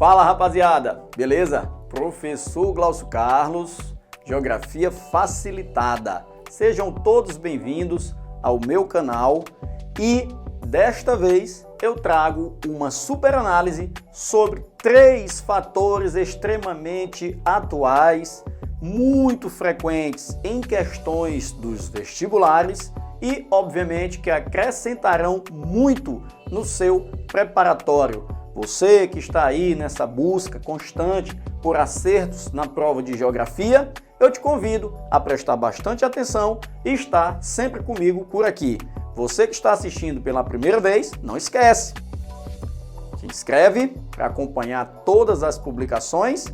Fala rapaziada, beleza? Professor Glaucio Carlos, Geografia Facilitada. Sejam todos bem-vindos ao meu canal e desta vez eu trago uma super análise sobre 3 fatores extremamente atuais, muito frequentes em questões dos vestibulares e, obviamente, que acrescentarão muito no seu preparatório. Você que está aí nessa busca constante por acertos na prova de geografia, eu te convido a prestar bastante atenção e estar sempre comigo por aqui. Você que está assistindo pela primeira vez, não esquece, se inscreve para acompanhar todas as publicações,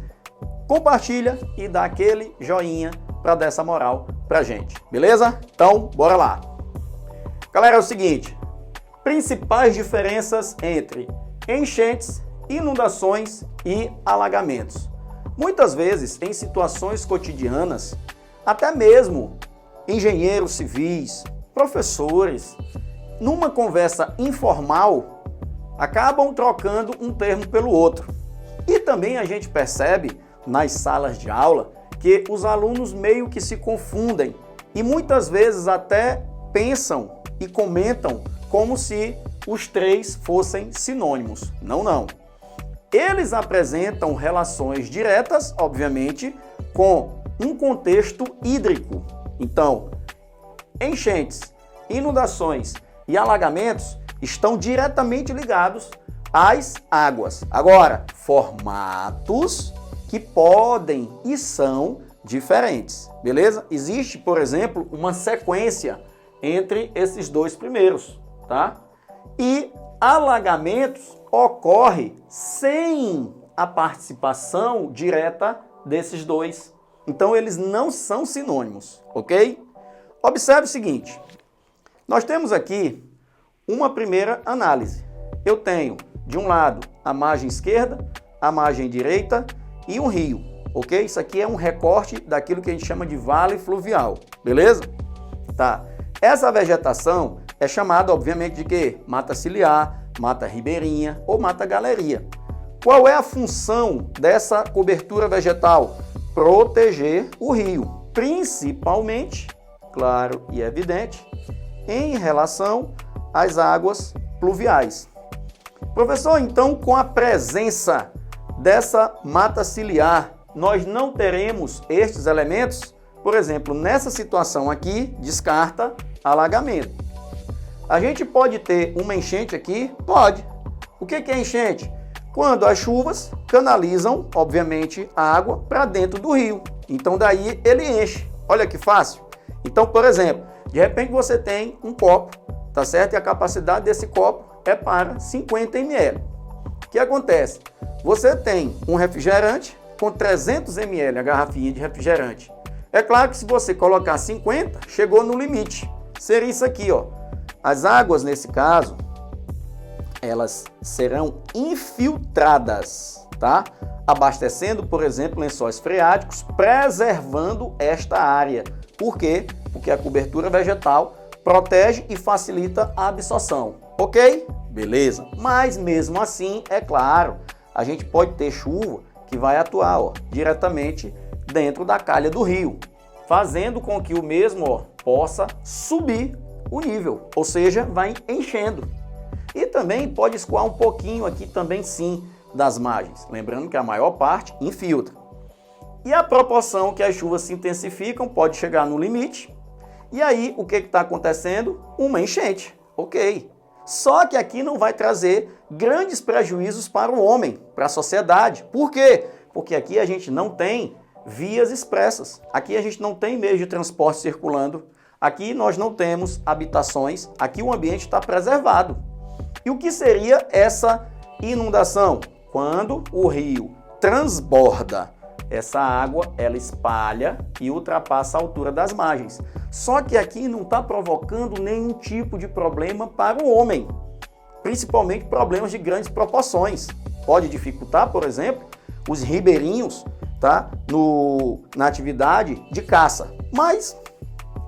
compartilha e dá aquele joinha para dar essa moral pra gente, beleza? Então, bora lá! Galera, é o seguinte, principais diferenças entre enchentes, inundações e alagamentos. Muitas vezes, em situações cotidianas, até mesmo engenheiros civis, professores, numa conversa informal, acabam trocando um termo pelo outro. E também a gente percebe nas salas de aula que os alunos meio que se confundem e muitas vezes até pensam e comentam como se os 3 fossem sinônimos. Não. Eles apresentam relações diretas, obviamente, com um contexto hídrico. Então, enchentes, inundações e alagamentos estão diretamente ligados às águas. Agora, formatos que podem e são diferentes, beleza? Existe, por exemplo, uma sequência entre esses 2 primeiros, tá? E alagamentos ocorre sem a participação direta desses 2. Então, eles não são sinônimos, ok? Observe o seguinte, nós temos aqui uma primeira análise. Eu tenho, de um lado, a margem esquerda, a margem direita e um rio, ok? Isso aqui é um recorte daquilo que a gente chama de vale fluvial, beleza? Tá. Essa vegetação é chamada, obviamente, de quê? Mata ciliar, mata ribeirinha ou mata galeria. Qual é a função dessa cobertura vegetal? Proteger o rio, principalmente, claro e evidente, em relação às águas pluviais. Professor, então, com a presença dessa mata ciliar, nós não teremos estes elementos? Por exemplo, nessa situação aqui, descarta alagamento. A gente pode ter uma enchente aqui? Pode. O que é enchente? Quando as chuvas canalizam, obviamente, a água para dentro do rio. Então, daí ele enche. Olha que fácil. Então, por exemplo, de repente você tem um copo, tá certo? E a capacidade desse copo é para 50 ml. O que acontece? Você tem um refrigerante com 300 ml, a garrafinha de refrigerante. É claro que se você colocar 50, chegou no limite. Seria isso aqui, ó. As águas, nesse caso, elas serão infiltradas, tá? Abastecendo, por exemplo, lençóis freáticos, preservando esta área. Por quê? Porque a cobertura vegetal protege e facilita a absorção. Ok? Beleza. Mas mesmo assim, é claro, a gente pode ter chuva que vai atuar, ó, diretamente dentro da calha do rio, fazendo com que o mesmo, ó, possa subir o nível, ou seja, vai enchendo. E também pode escoar um pouquinho aqui também sim das margens, lembrando que a maior parte infiltra. E a proporção que as chuvas se intensificam pode chegar no limite, e aí o que está acontecendo? Uma enchente, ok. Só que aqui não vai trazer grandes prejuízos para o homem, para a sociedade. Por quê? Porque aqui a gente não tem vias expressas, aqui a gente não tem meio de transporte circulando, aqui nós não temos habitações, aqui o ambiente está preservado. E o que seria essa inundação? Quando o rio transborda, essa água ela espalha e ultrapassa a altura das margens. Só que aqui não está provocando nenhum tipo de problema para o homem, principalmente problemas de grandes proporções. Pode dificultar, por exemplo, os ribeirinhos, tá? Na atividade de caça. Mas,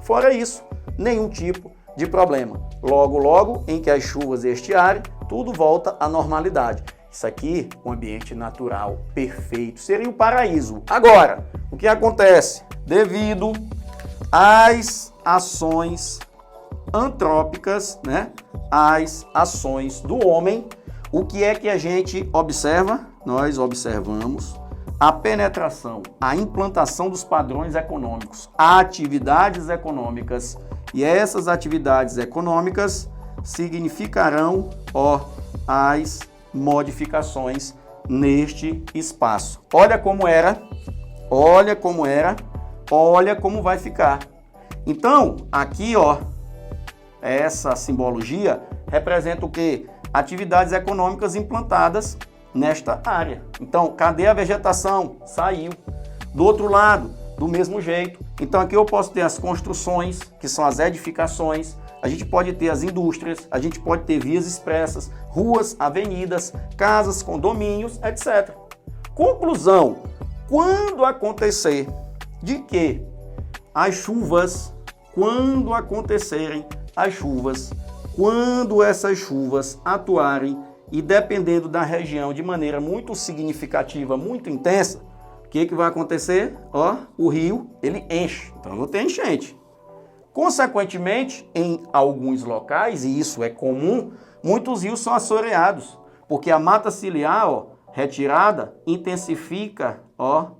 fora isso, nenhum tipo de problema. Logo, em que as chuvas estiarem, tudo volta à normalidade. Isso aqui, um ambiente natural perfeito, seria o paraíso. Agora, o que acontece? Devido às ações antrópicas, né? As ações do homem, o que é que a gente observa? Nós observamos a penetração, a implantação dos padrões econômicos, atividades econômicas. E essas atividades econômicas significarão, as modificações neste espaço. Olha como era, olha como vai ficar. Então, aqui, essa simbologia representa o quê? Atividades econômicas implantadas nesta área. Então, cadê a vegetação? Saiu. Do outro lado, do mesmo jeito. Então, aqui eu posso ter as construções, que são as edificações. A gente pode ter as indústrias, a gente pode ter vias expressas, ruas, avenidas, casas, condomínios, etc. Conclusão, quando acontecer de que as chuvas, quando acontecerem as chuvas, quando essas chuvas atuarem e dependendo da região de maneira muito significativa, muito intensa, o que vai acontecer? O rio, ele enche, então eu vou ter enchente. Consequentemente, em alguns locais, e isso é comum, muitos rios são assoreados, porque a mata ciliar, retirada, intensifica,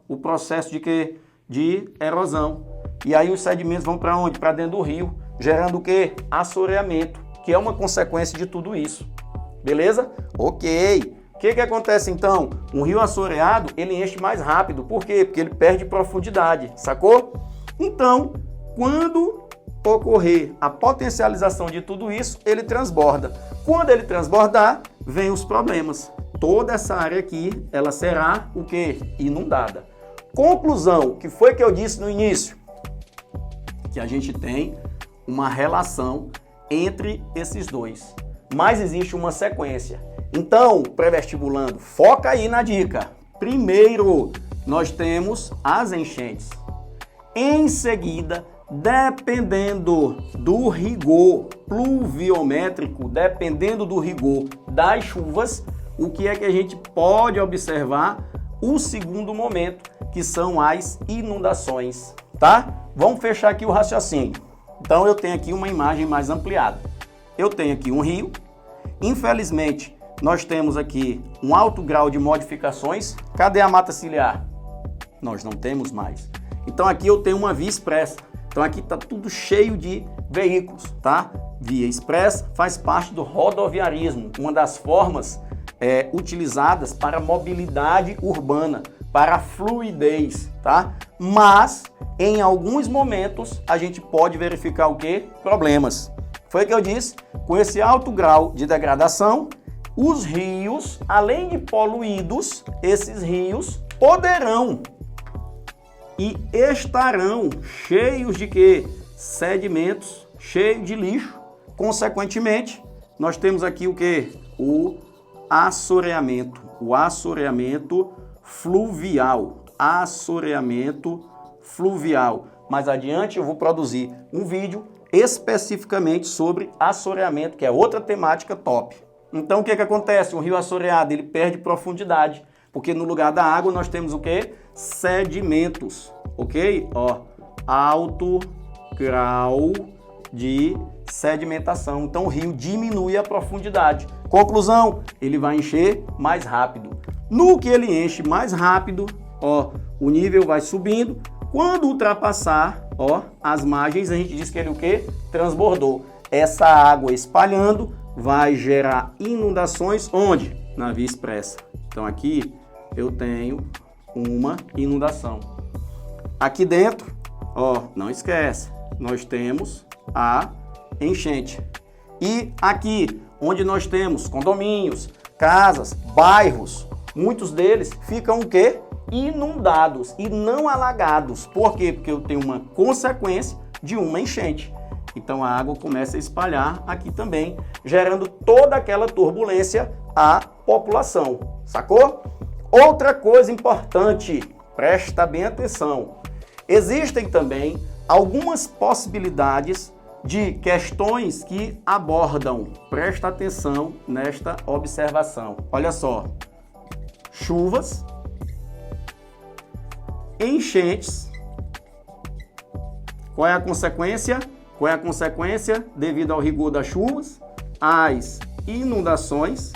o processo de quê? De erosão. E aí os sedimentos vão para onde? Para dentro do rio, gerando o quê? Assoreamento, que é uma consequência de tudo isso. Beleza? Ok. O que acontece então? Um rio assoreado, ele enche mais rápido. Por quê? Porque ele perde profundidade, sacou? Então, quando ocorrer a potencialização de tudo isso, ele transborda. Quando ele transbordar, vem os problemas. Toda essa área aqui, ela será o quê? Inundada. Conclusão, que foi que eu disse no início? Que a gente tem uma relação entre esses dois. Mas existe uma sequência. Então, pré-vestibulando, foca aí na dica. Primeiro, nós temos as enchentes. Em seguida, dependendo do rigor pluviométrico, dependendo do rigor das chuvas, o que é que a gente pode observar? O segundo momento, que são as inundações, tá? Vamos fechar aqui o raciocínio. Então, eu tenho aqui uma imagem mais ampliada. Eu tenho aqui um rio. Infelizmente, nós temos aqui um alto grau de modificações. Cadê a mata ciliar? Nós não temos mais. Então, aqui eu tenho uma via expressa. Então, aqui está tudo cheio de veículos, tá? Via expressa faz parte do rodoviarismo, uma das formas utilizadas para mobilidade urbana, para fluidez, tá? Mas, em alguns momentos, a gente pode verificar o quê? Problemas. Foi o que eu disse, com esse alto grau de degradação, os rios, além de poluídos, esses rios poderão e estarão cheios de quê? Sedimentos, cheios de lixo. Consequentemente, nós temos aqui o quê? O assoreamento fluvial. Assoreamento fluvial. Mais adiante eu vou produzir um vídeo especificamente sobre assoreamento, que é outra temática top. Então o que acontece? Um rio assoreado, ele perde profundidade, porque no lugar da água nós temos o quê? Sedimentos, ok? Alto grau de sedimentação. Então o rio diminui a profundidade. Conclusão, ele vai encher mais rápido. No que ele enche mais rápido, o nível vai subindo. Quando ultrapassar, as margens, a gente diz que ele o quê? Transbordou. Essa água espalhando vai gerar inundações onde? Na via expressa. Então aqui eu tenho uma inundação. Aqui dentro, não esquece, nós temos a enchente. E aqui, onde nós temos condomínios, casas, bairros, muitos deles ficam o quê? Inundados e não alagados. Por quê? Porque eu tenho uma consequência de uma enchente. Então a água começa a espalhar aqui também, gerando toda aquela turbulência à população. Sacou? Outra coisa importante, presta bem atenção. Existem também algumas possibilidades de questões que abordam, presta atenção nesta observação. Olha só, chuvas, enchentes. Qual é a consequência? Qual é a consequência devido ao rigor das chuvas? As inundações,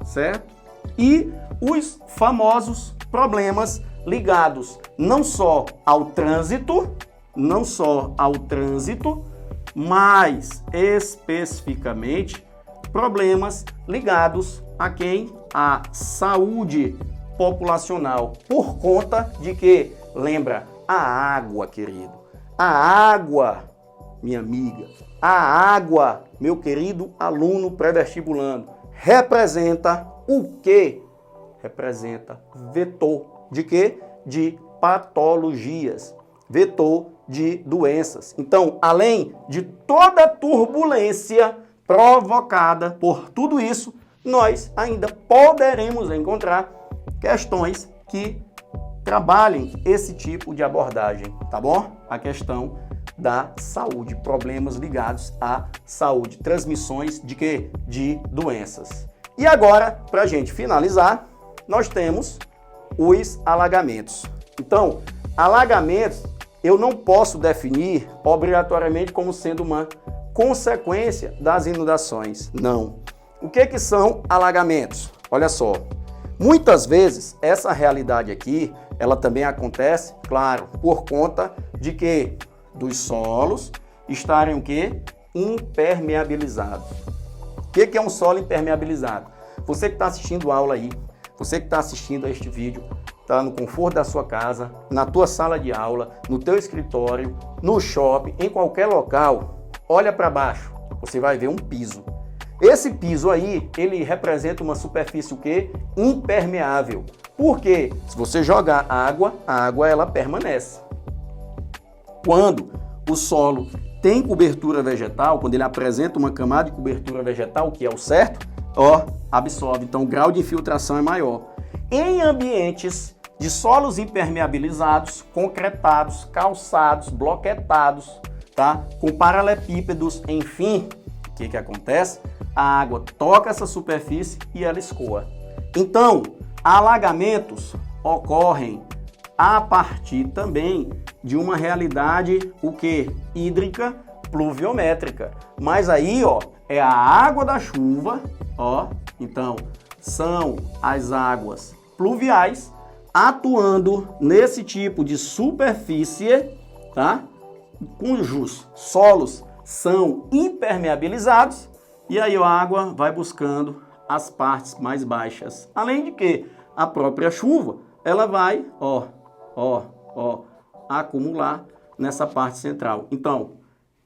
certo? E os famosos problemas ligados não só ao trânsito, mas especificamente problemas ligados a quem? A saúde populacional. Por conta de que, lembra, a água, querido, a água, minha amiga, a água, meu querido aluno pré-vestibulando, representa o quê? Representa vetor de quê? De patologias, vetor de doenças. Então, além de toda a turbulência provocada por tudo isso, nós ainda poderemos encontrar questões que trabalhem esse tipo de abordagem, tá bom? A questão da saúde, problemas ligados à saúde, transmissões de quê? De doenças. E agora, para a gente finalizar, nós temos os alagamentos. Então, alagamentos eu não posso definir obrigatoriamente como sendo uma consequência das inundações. Não. O que são alagamentos? Olha só, muitas vezes essa realidade aqui, ela também acontece, claro, por conta de que dos solos estarem o quê? Impermeabilizados. O que é um solo impermeabilizado? Você que está assistindo a aula aí, você que está assistindo a este vídeo, está no conforto da sua casa, na tua sala de aula, no teu escritório, no shopping, em qualquer local, olha para baixo, você vai ver um piso. Esse piso aí, ele representa uma superfície o quê? Impermeável. Por quê? Se você jogar água, a água ela permanece. Quando o solo tem cobertura vegetal, quando ele apresenta uma camada de cobertura vegetal, que é o certo, absorve. Então o grau de infiltração é maior. Em ambientes de solos impermeabilizados, concretados, calçados, bloquetados, tá? Com paralelepípedos, enfim, o que acontece? A água toca essa superfície e ela escoa. Então, alagamentos ocorrem a partir também de uma realidade, o que? Hídrica pluviométrica. Mas aí, é a água da chuva, então são as águas pluviais atuando nesse tipo de superfície, tá? Cujos solos são impermeabilizados e aí a água vai buscando as partes mais baixas. Além de que a própria chuva, ela vai, acumular nessa parte central. Então,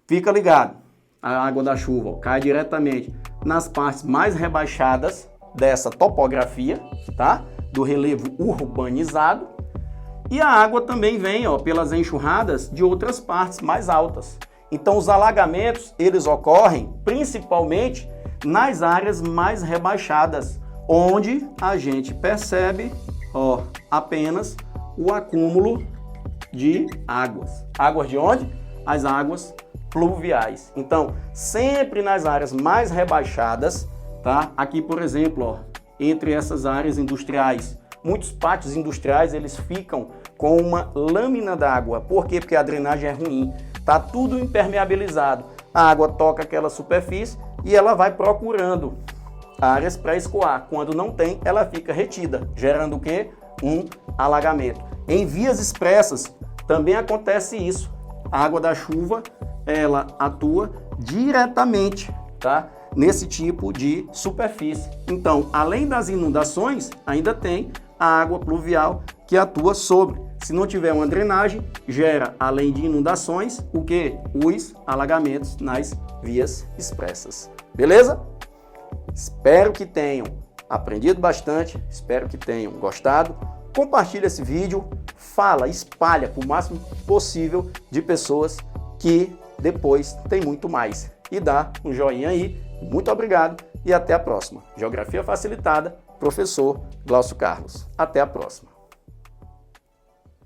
fica ligado, a água da chuva cai diretamente nas partes mais rebaixadas dessa topografia, tá? Do relevo urbanizado. E a água também vem, pelas enxurradas de outras partes mais altas. Então, os alagamentos, eles ocorrem principalmente nas áreas mais rebaixadas, onde a gente percebe, apenas o acúmulo de águas. Águas de onde? As águas pluviais. Então, sempre nas áreas mais rebaixadas, tá? Aqui, por exemplo, entre essas áreas industriais, muitos pátios industriais, eles ficam com uma lâmina d'água. Por quê? Porque a drenagem é ruim. Tá tudo impermeabilizado. A água toca aquela superfície e ela vai procurando áreas para escoar. Quando não tem, ela fica retida, gerando o quê? Um alagamento. Em vias expressas também acontece isso. A água da chuva, ela atua diretamente, tá? Nesse tipo de superfície. Então, além das inundações, ainda tem a água pluvial que atua sobre. Se não tiver uma drenagem, gera, além de inundações, o que? Os alagamentos nas vias expressas. Beleza? Espero que tenham aprendido bastante, espero que tenham gostado. Compartilha esse vídeo, espalha para o máximo possível de pessoas que depois tem muito mais. E dá um joinha aí. Muito obrigado e até a próxima. Geografia Facilitada, professor Glaucio Carlos. Até a próxima.